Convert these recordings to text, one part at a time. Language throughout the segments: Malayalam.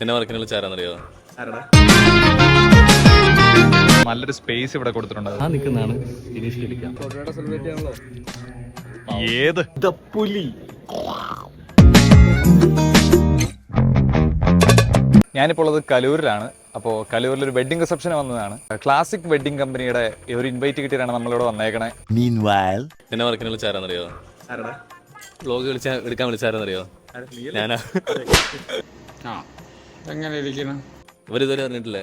എന്നെ വർക്കിനെ വിളിച്ചാരാന്നറിയോ? നല്ലൊരു സ്പേസ് ഇവിടെ കൊടുത്തിട്ടുണ്ട്. ആ നിൽക്കുന്നതാണ് ഇനീഷ് കളിക്കാം. ഏത് പുലി? ഞാനിപ്പോൾ ഉള്ളത് കലൂരിലാണ്. അപ്പോൾ കലൂരിൽ ഒരു വെഡിങ് റിസപ്ഷന് വന്നതാണ്. ക്ലാസിക് വെഡിങ് കമ്പനിയുടെ ഒരു ഇൻവൈറ്റ് കിട്ടിയിട്ടാണ് നമ്മളിവിടെ വന്നേക്കണേ. എന്നെ വർക്കിനെ വിളിച്ചാരാന്നറിയോ? വ്ലോഗ് എടുക്കാൻ വിളിച്ചാരാന്നറിയോ? ഞാനാ. എങ്ങനെ ഇരിക്കണം? ഇവരിതുവരെ അറിഞ്ഞിട്ടില്ലേ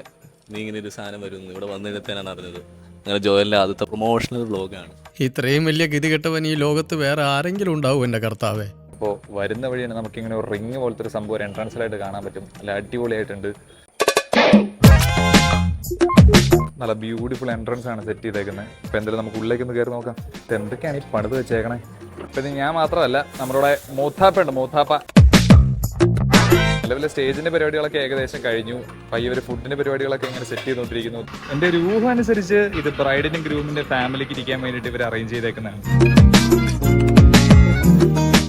നീ ഇങ്ങനെ ഒരു സാധനം വരുന്നു? ഇവിടെ വന്നിടത്തേനാണ് അറിഞ്ഞത്. അങ്ങനെ ജോയലിന്റെ ആദ്യത്തെ പ്രൊമോഷണൽ വ്ലോഗാണ്. ഇത്രയും വലിയ ഗതികെട്ടവൻ ഈ ലോകത്ത് വേറെ ആരെങ്കിലും ഉണ്ടാവും എൻ്റെ കർത്താവേ. അപ്പോൾ വരുന്ന വഴിയാണ് നമുക്കിങ്ങനെ ഒരു റിങ് പോലത്തെ ഒരു സംഭവം ഒരു എൻട്രൻസിലായിട്ട് കാണാൻ പറ്റും. നല്ല അടിപൊളിയായിട്ടുണ്ട്. നല്ല ബ്യൂട്ടിഫുൾ എൻട്രൻസ് ആണ് സെറ്റ് ചെയ്തേക്കുന്നത്. അപ്പോൾ എന്തായാലും നമുക്ക് ഉള്ളിലേക്ക് ഒന്ന് കയറി നോക്കാം. ഇത് എന്തൊക്കെയാണ് ഈ പണിത് വെച്ചേക്കണേ. അപ്പം ഇത് ഞാൻ മാത്രമല്ല, നമ്മുടെ മൂത്താപ്പ ഉണ്ട്. മൂത്താപ്പ നിലവിലെ സ്റ്റേജിന്റെ പരിപാടികളൊക്കെ ഏകദേശം കഴിഞ്ഞു. പയ്യൊരു ഫുഡിന്റെ പരിപാടികളൊക്കെ ഇങ്ങനെ സെറ്റ് ചെയ്തുകൊണ്ടിരിക്കുന്നു. എൻ്റെ ഒരു ഊഹം അനുസരിച്ച് ഇത് ബ്രൈഡിനും ഗ്രൂമിന്റെ ഫാമിലിക്ക് ഇരിക്കാൻ വേണ്ടിയിട്ട് ഇവർ അറേഞ്ച് ചെയ്തേക്കുന്നതാണ്.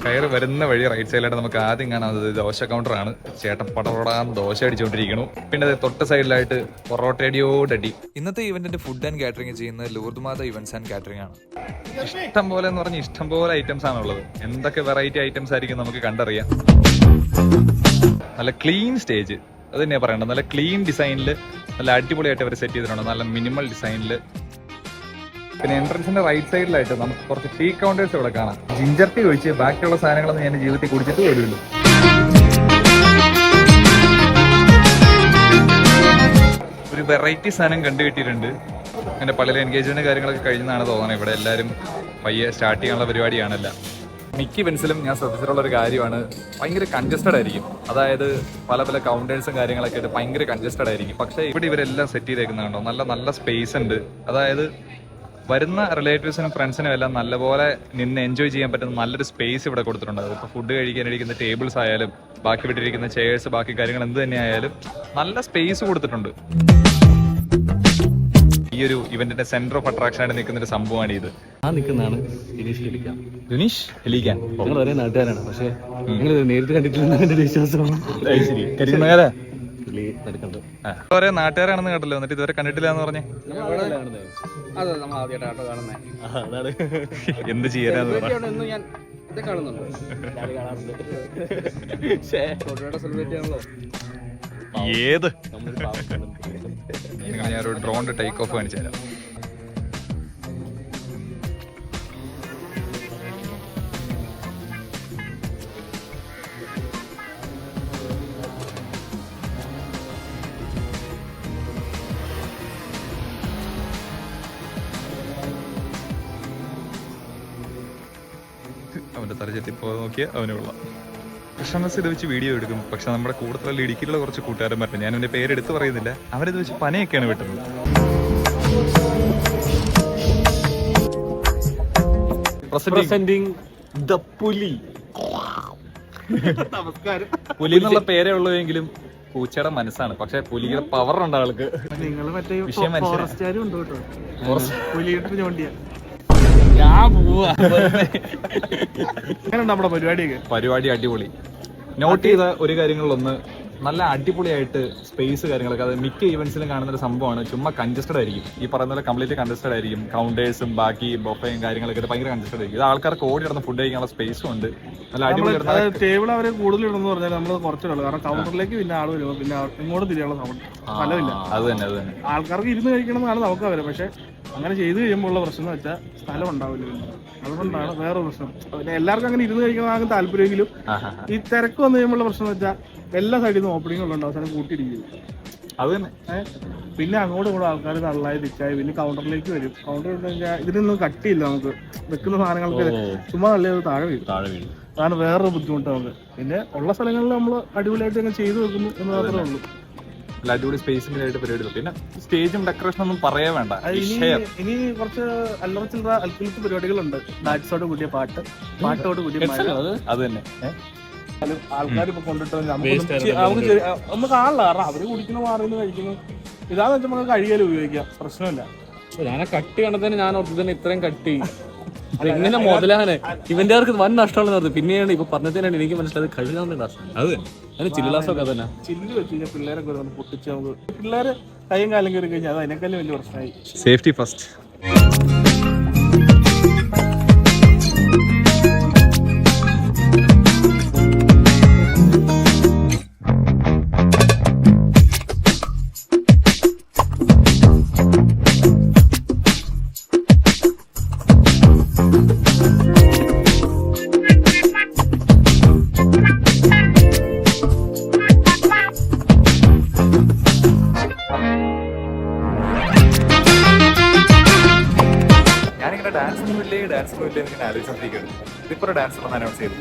കയറി വരുന്ന വഴി റൈറ്റ് സൈഡിലായിട്ട് നമുക്ക് ആദ്യം കാണാവുന്നത് ദോശ കൗണ്ടറാണ്. ചേട്ടൻ പടപടാന്ന് ദോശ അടിച്ചുകൊണ്ടിരിക്കുന്നു. പിന്നെ അത് തൊട്ട് സൈഡിലായിട്ട് പൊറോട്ടടിയോടടി. ഇന്നത്തെ ഇവന്റിന്റെ ഫുഡ് ആൻഡ് കാറ്ററിംഗ് ചെയ്യുന്നത് ലൂർദ്മാത ഇവന്റ്സ് ആൻഡ് കാറ്ററിംഗ് ആണ്. ഇഷ്ടം പോലെ എന്ന് പറഞ്ഞാൽ ഇഷ്ടം പോലെ ഐറ്റംസ് ആണുള്ളത്. എന്തൊക്കെ വെറൈറ്റി ഐറ്റംസ് ആയിരിക്കും നമുക്ക് കണ്ടറിയാം. നല്ല ക്ലീൻ സ്റ്റേജ്, അത് തന്നെയാ പറയണ്ടത്. നല്ല ക്ലീൻ ഡിസൈനിൽ നല്ല അടിപൊളിയായിട്ട് അവർ സെറ്റ് ചെയ്തിട്ടുണ്ട്. നല്ല മിനിമൽ ഡിസൈനിൽ. പിന്നെ എൻട്രൻസിന്റെ റൈറ്റ് സൈഡിലായിട്ട് നമുക്ക് കുറച്ച് ടീ കൗണ്ടേഴ്സ് ഇവിടെ കാണാം. ജിഞ്ചർ ടീ ഒഴിച്ച് ബാക്കിയുള്ള സാധനങ്ങളൊന്നും ഞാൻ ജീവിതത്തിൽ കുടിച്ചിട്ട് വരുമല്ലോ. ഒരു വെറൈറ്റി സാധനം കണ്ടുകിട്ടിയിട്ടുണ്ട്. എൻ്റെ പള്ളിയിലെ എൻഗേജ്മെന്റ് കാര്യങ്ങളൊക്കെ കഴിഞ്ഞതാണ് തോന്നുന്നത്. ഇവിടെ എല്ലാവരും പയ്യെ സ്റ്റാർട്ട് ചെയ്യാനുള്ള പരിപാടിയാണല്ല. മിക്ക ഇവന്റ്സിലും ഞാൻ ശ്രദ്ധിച്ചിട്ടുള്ള ഒരു കാര്യമാണ്, ഭയങ്കര കൺജസ്റ്റഡ് ആയിരിക്കും. അതായത് പല പല കൗണ്ടേഴ്സും കാര്യങ്ങളൊക്കെ ആയിട്ട് ഭയങ്കര കൺജസ്റ്റഡ് ആയിരിക്കും. പക്ഷേ ഇവിടെ ഇവരെല്ലാം സെറ്റ് ചെയ്തേക്കുന്നുണ്ടോ. നല്ല നല്ല സ്പേസ് ഉണ്ട്. അതായത് വരുന്ന റിലേറ്റീവ്സിനും ഫ്രണ്ട്സിനും എല്ലാം നല്ലപോലെ നിന്ന് എൻജോയ് ചെയ്യാൻ പറ്റുന്ന നല്ലൊരു സ്പേസ് ഇവിടെ കൊടുത്തിട്ടുണ്ട്. അതിപ്പോൾ ഫുഡ് കഴിക്കാനിരിക്കുന്ന ടേബിൾസ് ആയാലും ബാക്കി വിട്ടിരിക്കുന്ന ചെയർസ് ബാക്കി കാര്യങ്ങൾ എന്ത് തന്നെ ആയാലും നല്ല സ്പേസ് കൊടുത്തിട്ടുണ്ട്. ഈ ഒരു ഇവന്റിന്റെ സെന്റർ ഓഫ് അട്രാക്ഷൻ ആയിട്ട് നിൽക്കുന്ന ഒരു സംഭവമാണ് ഇത്. ആ നിൽക്കുന്നതാണ് ഇനീഷ് കളിക്കാം. രുനീഷ് ഹെലിക്കാൻ ഞങ്ങൾ ഒരേ നാട്ടുകാരാണ്. പക്ഷെ നിങ്ങൾ നേരിട്ട് കണ്ടിട്ടില്ലെന്ന് എന്റെ വിശ്വാസമാണ്. ഒരേ നാട്ടുകാരാണെന്ന് കേട്ടല്ലോ. എന്നിട്ട് ഇതുവരെ കണ്ടിട്ടില്ല എന്ന് പറഞ്ഞേ എന്ത് ചെയ്യാനാന്ന് പറ. ഏത് നിങ്ങൾ ഞാനൊരു ഡ്രോണിന്റെ ടേക്ക് ഓഫ് കാണിച്ചു തരാം. അവന്റെ തലചെത്തിപ്പോ നോക്കിയാൽ അവന് കൊള്ളാം. കൃഷ്ണസ് ഇത് വെച്ച് വീഡിയോ എടുക്കും. പക്ഷെ നമ്മുടെ കൂടുതലുള്ള ഇടുക്കിയിലുള്ള കുറച്ച് കൂട്ടുകാരൻ പറ്റും. ഞാൻ എന്റെ പേരെടുത്ത് പറയുന്നില്ല. അവരിത് വെച്ച് പനയൊക്കെയാണ് വെട്ടുന്നത്. പുലി. നമസ്കാരം. പുലി എന്നുള്ള പേരേ ഉള്ളൂവെങ്കിലും പൂച്ചയുടെ മനസ്സാണ്. പക്ഷെ പുലിയുടെ പവർ ഉണ്ട് ആൾക്ക്. വിഷയം പരിപാടി അടിപൊളി. നോട്ട് ചെയ്ത ഒരു കാര്യങ്ങളിലൊന്ന്, നല്ല അടിപൊളിയായിട്ട് സ്പേസ് കാര്യങ്ങളൊക്കെ. അത് മിക്ക ഈവന്റ്സിലും കാണുന്ന ഒരു സംഭവമാണ്. ചുമ്മാ കൺജസ്റ്റഡ് ആയിരിക്കും. ഈ പറയുന്ന പോലെ കംപ്ലീറ്റ് കൺജസ്റ്റഡ് ആയിരിക്കും. കൗണ്ടേഴ്സും ബാക്കി ബൊഫയും കാര്യങ്ങളൊക്കെ ഭയങ്കര കൺജസ്റ്റഡ് ആയിരിക്കും. ഇത് ആൾക്കാർക്ക് ഓടി നടന്ന് ഫുഡ് കഴിക്കാനുള്ള സ്പേസും ഉണ്ട്. നല്ല അടിപൊളി. ടേബിൾ അവര് കൂടുതൽ ഇടുന്നു പറഞ്ഞാൽ നമ്മൾ കുറച്ചുള്ളൂ. കാരണം കൗണ്ടറിലേക്ക് പിന്നെ ആള് വരുമ്പോൾ പിന്നെ ഇങ്ങോട്ട് തിരിയാനുള്ള സ്ഥലമില്ല. അത് തന്നെ ആൾക്കാർക്ക് ഇരുന്ന് കഴിക്കണം എന്നാണ് നമുക്ക് അവരെ. പക്ഷെ അങ്ങനെ ചെയ്ത് കഴിയുമ്പോൾ ഉള്ള പ്രശ്നം എന്ന് വെച്ചാൽ സ്ഥലം ഉണ്ടാവില്ല. അതുകൊണ്ടാണ് വേറെ പ്രശ്നം. പിന്നെ എല്ലാവർക്കും അങ്ങനെ ഇരുന്ന് കഴിക്കണമെന്ന് താല്പര്യമെങ്കിലും ഈ തിരക്ക് വന്നു കഴിയുമ്പോൾ പ്രശ്നം എന്ന് വെച്ചാൽ എല്ലാ സൈഡിൽ നിന്ന് ഓപ്പണിംഗ് ഉള്ള അവസാനം കൂട്ടിയിരിക്കും. അത് തന്നെ. പിന്നെ അങ്ങോട്ടും കൂടെ ആൾക്കാർ തള്ളായി തിക്കായി പിന്നെ കൗണ്ടറിലേക്ക് വരും. കൗണ്ടർ ഇതിനൊന്നും കട്ടിയില്ല. നമുക്ക് വെക്കുന്ന സാധനങ്ങൾക്ക് ചുമ്മാ നല്ലത് താഴെ വീഴും. അതാണ് വേറൊരു ബുദ്ധിമുട്ട് നമുക്ക്. പിന്നെ ഉള്ള സ്ഥലങ്ങളിൽ നമ്മൾ അടിപൊളിയായിട്ട് അങ്ങനെ ചെയ്തു വെക്കുന്നു എന്ന് മാത്രമേ ഉള്ളൂ. അടിപൊളി സ്പേസിംഗ് ആയിട്ട് പരിപാടി. പിന്നെ സ്റ്റേജും ഡെക്കറേഷൻ ഒന്നും പറയാൻ വേണ്ട. ഇനി കുറച്ച് അല്ലറ ചില്ലറ അൽക്കുലത്ത് പരിപാടികളുണ്ട്. ഡാൻസോട് കൂടിയ പാട്ടോട് കൂടിയ അത് തന്നെ. ആൾക്കാർ ഇപ്പൊ കൊണ്ടിട്ട് നമുക്ക് കാണില്ല. കാരണം അവര് കുടിക്കുന്ന മാറിന്ന് കഴിക്കുന്നു. ഇതാന്ന് വെച്ചാൽ നമുക്ക് കഴുകിയാലും ഉപയോഗിക്കാം, പ്രശ്നമില്ല. ഞാൻ കട്ടി കണ്ടതിന് ഞാൻ ഓർത്തതിന് ഇത്രയും കട്ടി എങ്ങനെ മുതലാണ് ഇവന്റെ അവർക്ക് വൻ നഷ്ടമാണെന്ന് പറഞ്ഞു. പിന്നെയാണ് ഇപ്പൊ പറഞ്ഞതിനാണ് എനിക്ക് മനസ്സിലായത് കഴുകാനുള്ള നഷ്ടം. അത് അതിന് ചില്ലാസൊക്കെ തന്നെ ചില്ല് വെച്ച് കഴിഞ്ഞാൽ പിള്ളേരൊക്കെ വന്ന് പൊട്ടിച്ച് നമുക്ക് പിള്ളേര് കൈയും കാലം കയറി കഴിഞ്ഞാൽ അത് അതിനേക്കാളും വലിയ പ്രശ്നമായി. Safety first. ഞാനിങ്ങനെ ഡാൻസ് ഒന്നും ഇല്ലേ എന്നിങ്ങനെ ആലോചിച്ചോണ്ടിരിക്കുകയാണ്. ഇതിപ്പോ ഡാൻസ് ഒന്ന് അനൗൺസ് ചെയ്തു.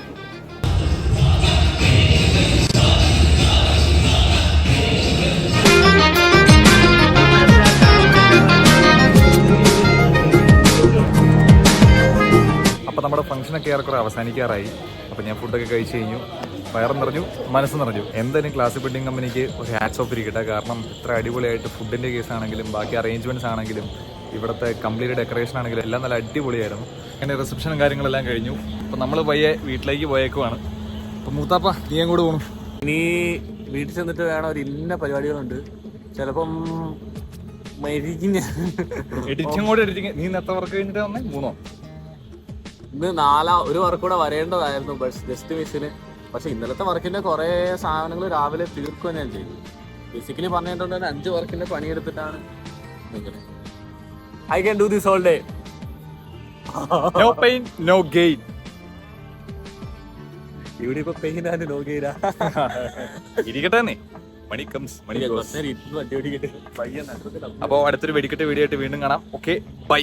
അപ്പൊ നമ്മുടെ ഫംഗ്ഷനൊക്കെ ഏറെക്കുറെ അവസാനിക്കാറായി. അപ്പൊ ഞാൻ ഫുഡൊക്കെ കഴിച്ചു കഴിഞ്ഞു, വയറും നിറഞ്ഞു, മനസ്സ് നിറഞ്ഞു. എന്തായാലും ക്ലാസിക് ബിൽഡിംഗ് കമ്പനിക്ക് ഒരു ഹാറ്റ്സ് ഓഫ് ഇരിക്കട്ടെ. കാരണം ഇത്ര അടിപൊളിയായിട്ട് ഫുഡിന്റെ കേസ് ആണെങ്കിലും ബാക്കി അറേഞ്ച്മെന്റ്സ് ആണെങ്കിലും ഇവിടുത്തെ കംപ്ലീറ്റ് ഡെക്കറേഷൻ ആണെങ്കിലും എല്ലാം നല്ല അടിപൊളിയായിരുന്നു. അങ്ങനെ റിസപ്ഷനും കാര്യങ്ങളെല്ലാം കഴിഞ്ഞു. അപ്പൊ നമ്മൾ പയ്യെ വീട്ടിലേക്ക് പോയേക്കുവാണ്. അപ്പൊ മൂത്താപ്പ നീ അങ്ങോട്ട് പോകണം. ഇനി വീട്ടിൽ ചെന്നിട്ട് വേണം ഒരു ഇന്ന പരിപാടികളുണ്ട്. ചിലപ്പം എഡിറ്റിംഗ് നീ എത്ര വർക്ക് കഴിഞ്ഞിട്ട് വന്നേ? 3 ഇന്ന് ഒരു വർക്ക് കൂടെ വരേണ്ടതായിരുന്നു, ബട്ട് ജസ്റ്റ് മിസ്സിന്. പക്ഷെ ഇന്നലത്തെ വർക്കിന്റെ കുറെ സാധനങ്ങൾ രാവിലെ തീർക്കുക ഞാൻ ചെയ്തു. ബേസിക്കലി പറഞ്ഞിട്ടുണ്ട് 5 വർക്കിന്റെ പണിയെടുത്തിട്ടാണ് നിൽക്കുന്നത്. I can do this all day. No pain, no gain. ഇവിടെ ഇപ്പൊ പെയിൻ ആൻഡ് നോ ഗെയിൻ. ഇരിക്കട്ടെ. Money comes money goes. വണ്ടി ഓടിക്കട്ടെ. അപ്പോൾ അടുത്തൊരു വെടിക്കെട്ട് വീഡിയോ ആയിട്ട് വീണ്ടും കാണാം. Okay, by.